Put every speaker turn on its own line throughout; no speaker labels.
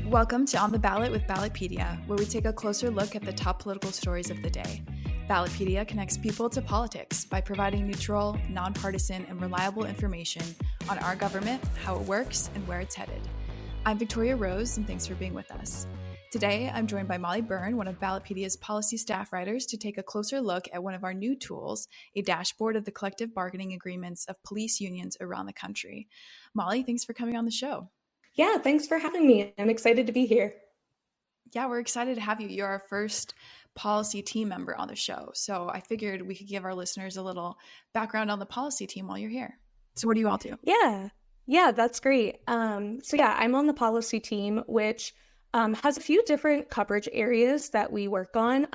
Welcome to On the Ballot with Ballotpedia, where we take a closer look at the top political stories of the day. Ballotpedia connects people to politics by providing neutral, nonpartisan, and reliable information on our government, how it works, and where it's headed. I'm Victoria Rose, and thanks for being with us. Today, I'm joined by Molly Byrne, one of Ballotpedia's policy staff writers, to take a closer look at one of our new tools, a dashboard of the collective bargaining agreements of police unions around the country. Molly, thanks for coming on the show.
Yeah, thanks for having me. I'm excited to be here.
Yeah, we're excited to have you. You're our first policy team member on the show. So I figured we could give our listeners a little background on the policy team while you're here. So what do you all do?
Yeah, that's great. I'm on the policy team, which has a few different coverage areas that we work on.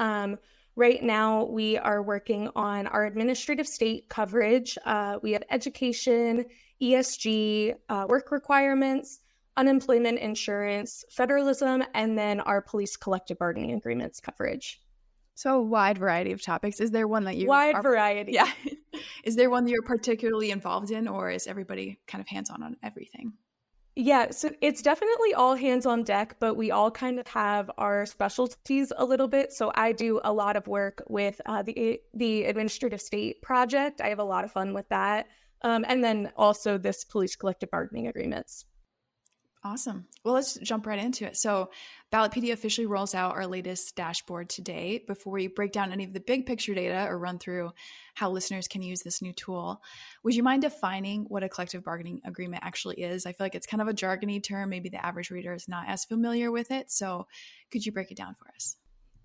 Right now, we are working on our administrative state coverage. We have education, ESG, work requirements, unemployment insurance, federalism, and then our police collective bargaining agreements coverage.
So a wide variety of topics. Is there one that you
variety?
Yeah. Is there one that you're particularly involved in, or is everybody kind of hands-on on everything?
Yeah, so it's definitely all hands on deck, but we all kind of have our specialties a little bit. So I do a lot of work with the administrative state project. I have a lot of fun with that. And then also this police collective bargaining agreements.
Awesome. Well, let's jump right into it. So Ballotpedia officially rolls out our latest dashboard today. Before we break down any of the big picture data or run through how listeners can use this new tool, would you mind defining what a collective bargaining agreement actually is? I feel like it's kind of a jargony term. Maybe the average reader is not as familiar with it. So could you break it down for us?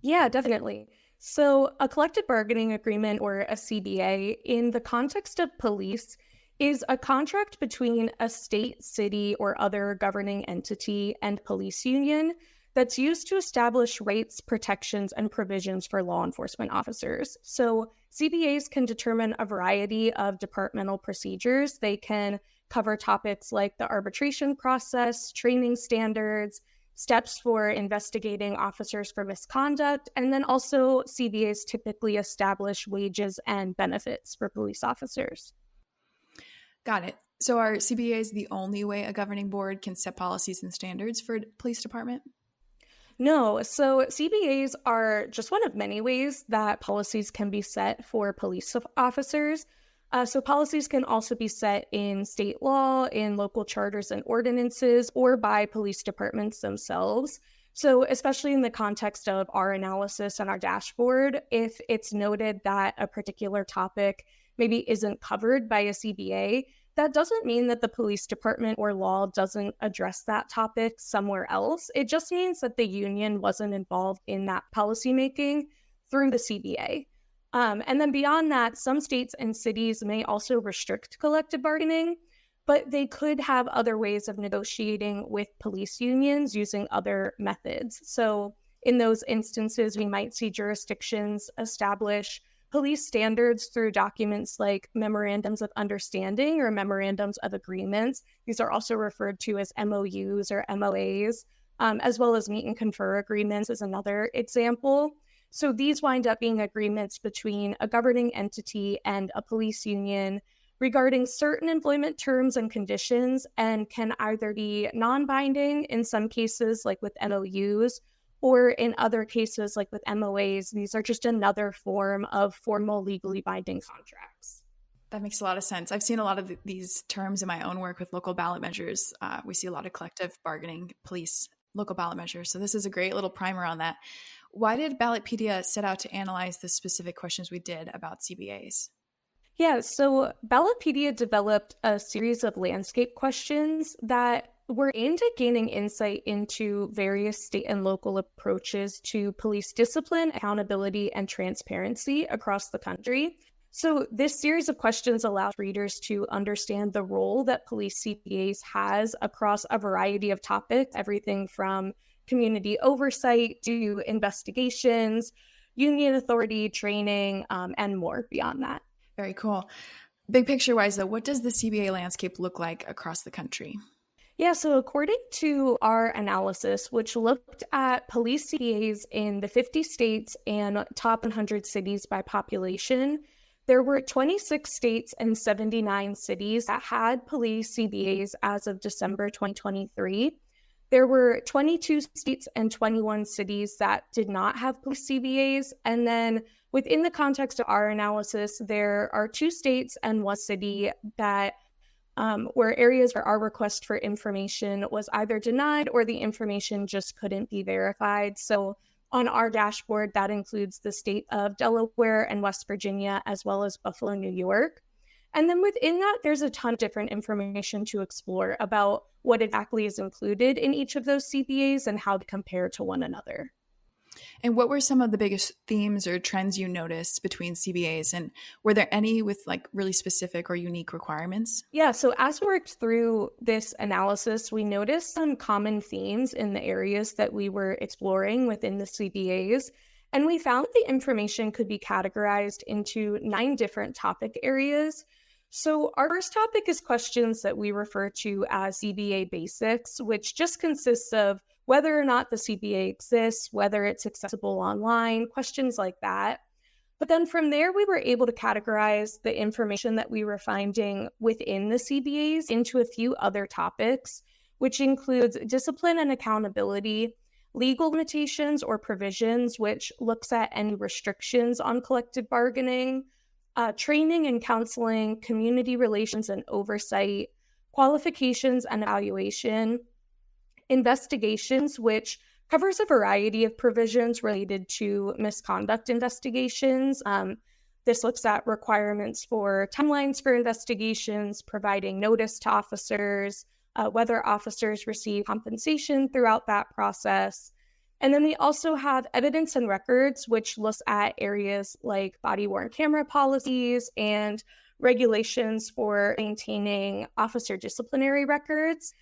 Yeah, definitely. So a collective bargaining agreement, or a CBA, in the context of police, is a contract between a state, city, or other governing entity and police union that's used to establish rights, protections, and provisions for law enforcement officers. So CBAs can determine a variety of departmental procedures. They can cover topics like the arbitration process, training standards, steps for investigating officers for misconduct, and then also CBAs typically establish wages and benefits for police officers.
Got it. So are CBAs the only way a governing board can set policies and standards for a police department?
No. So CBAs are just one of many ways that policies can be set for police officers. So policies can also be set in state law, in local charters and ordinances, or by police departments themselves. So especially in the context of our analysis and our dashboard, if it's noted that a particular topic maybe isn't covered by a CBA, that doesn't mean that the police department or law doesn't address that topic somewhere else. It just means that the union wasn't involved in that policymaking through the CBA. And then beyond that, some states and cities may also restrict collective bargaining, but they could have other ways of negotiating with police unions using other methods. So in those instances, we might see jurisdictions establish police standards through documents like memorandums of understanding or memorandums of agreements. These are also referred to as MOUs or MOAs, as well as meet and confer agreements is another example. So these wind up being agreements between a governing entity and a police union regarding certain employment terms and conditions, and can either be non-binding in some cases, like with MOUs, or in other cases, like with MOAs, these are just another form of formal legally binding contracts.
That makes a lot of sense. I've seen a lot of these terms in my own work with local ballot measures. We see a lot of collective bargaining, police, local ballot measures. So this is a great little primer on that. Why did Ballotpedia set out to analyze the specific questions we did about CBAs?
Yeah, so Ballotpedia developed a series of landscape questions that were aimed at gaining insight into various state and local approaches to police discipline, accountability, and transparency across the country. So this series of questions allows readers to understand the role that police CBAs has across a variety of topics, everything from community oversight to investigations, union authority training, and more beyond that.
Very cool. Big picture wise, though, what does the CBA landscape look like across the country?
Yeah, so according to our analysis, which looked at police CBAs in the 50 states and top 100 cities by population, there were 26 states and 79 cities that had police CBAs as of December 2023. there were 22 states and 21 cities that did not have police CBAs. And then within the context of our analysis, there are 2 states and 1 city that were areas where our request for information was either denied or the information just couldn't be verified. So on our dashboard, that includes the state of Delaware and West Virginia, as well as Buffalo, New York. And then within that, there's a ton of different information to explore about what exactly is included in each of those CBAs and how they compare to one another.
And what were some of the biggest themes or trends you noticed between CBAs? And were there any with like really specific or unique requirements?
Yeah, so as we worked through this analysis, we noticed some common themes in the areas that we were exploring within the CBAs. And we found that the information could be categorized into 9 different topic areas. So our first topic is questions that we refer to as CBA basics, which just consists of whether or not the CBA exists, whether it's accessible online, questions like that. But then from there, we were able to categorize the information that we were finding within the CBAs into a few other topics, which includes discipline and accountability, legal limitations or provisions, which looks at any restrictions on collective bargaining, training and counseling, community relations and oversight, qualifications and evaluation, investigations, which covers a variety of provisions related to misconduct investigations. This looks at requirements for timelines for investigations, providing notice to officers, whether officers receive compensation throughout that process. And then we also have evidence and records, which looks at areas like body-worn camera policies and regulations for maintaining officer disciplinary records.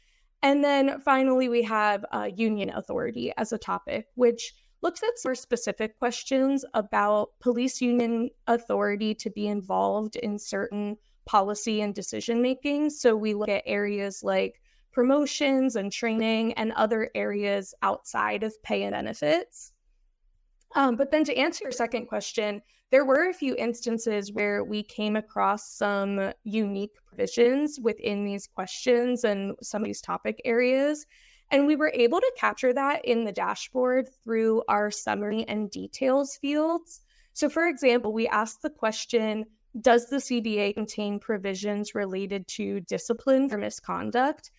And then finally, we have union authority as a topic, which looks at more specific questions about police union authority to be involved in certain policy and decision making. So we look at areas like promotions and training and other areas outside of pay and benefits. But then to answer your second question, there were a few instances where we came across some unique provisions within these questions and some of these topic areas. And we were able to capture that in the dashboard through our summary and details fields. So for example, we asked the question, does the CBA contain provisions related to discipline for misconduct?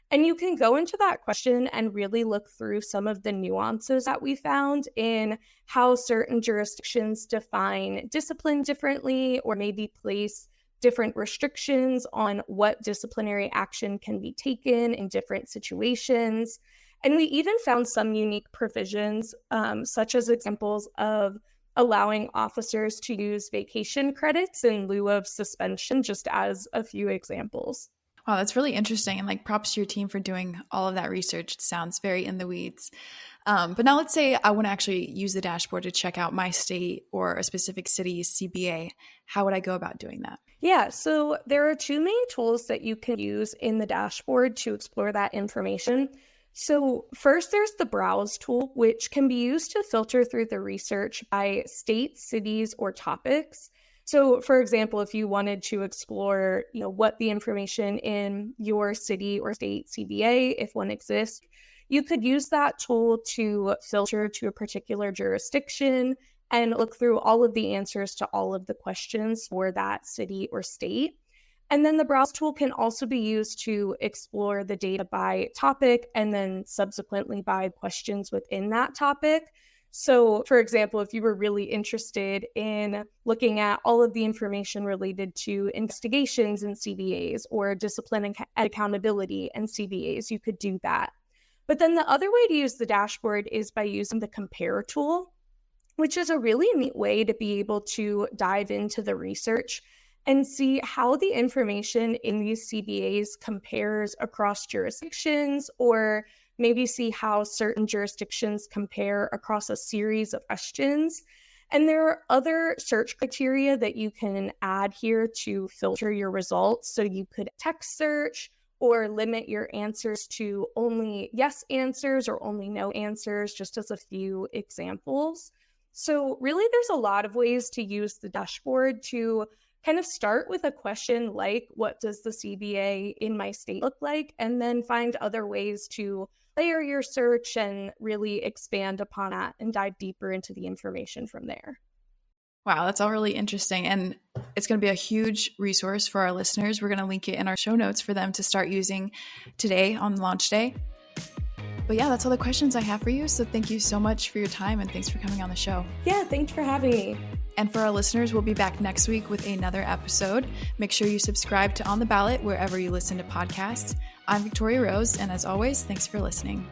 And you can go into that question and really look through some of the nuances that we found in how certain jurisdictions define discipline differently, or maybe place different restrictions on what disciplinary action can be taken in different situations. And we even found some unique provisions, such as examples of allowing officers to use vacation credits in lieu of suspension, just as a few examples.
Wow, that's really interesting. And like props to your team for doing all of that research. It sounds very in the weeds. But now let's say I want to actually use the dashboard to check out my state or a specific city's CBA. How would I go about doing that?
Yeah, so there are 2 main tools that you can use in the dashboard to explore that information. So first, there's the browse tool, which can be used to filter through the research by state, cities, or topics. So for example, if you wanted to explore, what the information in your city or state CBA, if one exists, you could use that tool to filter to a particular jurisdiction and look through all of the answers to all of the questions for that city or state. And then the browse tool can also be used to explore the data by topic and then subsequently by questions within that topic. So, for example, if you were really interested in looking at all of the information related to investigations in CBAs or discipline and accountability in CBAs, you could do that. But then the other way to use the dashboard is by using the compare tool, which is a really neat way to be able to dive into the research and see how the information in these CBAs compares across jurisdictions, or maybe see how certain jurisdictions compare across a series of questions. And there are other search criteria that you can add here to filter your results. So you could text search or limit your answers to only yes answers or only no answers, just as a few examples. So really, there's a lot of ways to use the dashboard to kind of start with a question like, what does the CBA in my state look like? And then find other ways to layer your search and really expand upon that and dive deeper into the information from there.
Wow, that's all really interesting. And it's going to be a huge resource for our listeners. We're going to link it in our show notes for them to start using today on launch day. But yeah, that's all the questions I have for you. So thank you so much for your time and thanks for coming on the show.
Yeah, thanks for having me.
And for our listeners, we'll be back next week with another episode. Make sure you subscribe to On the Ballot wherever you listen to podcasts. I'm Victoria Rose, and as always, thanks for listening.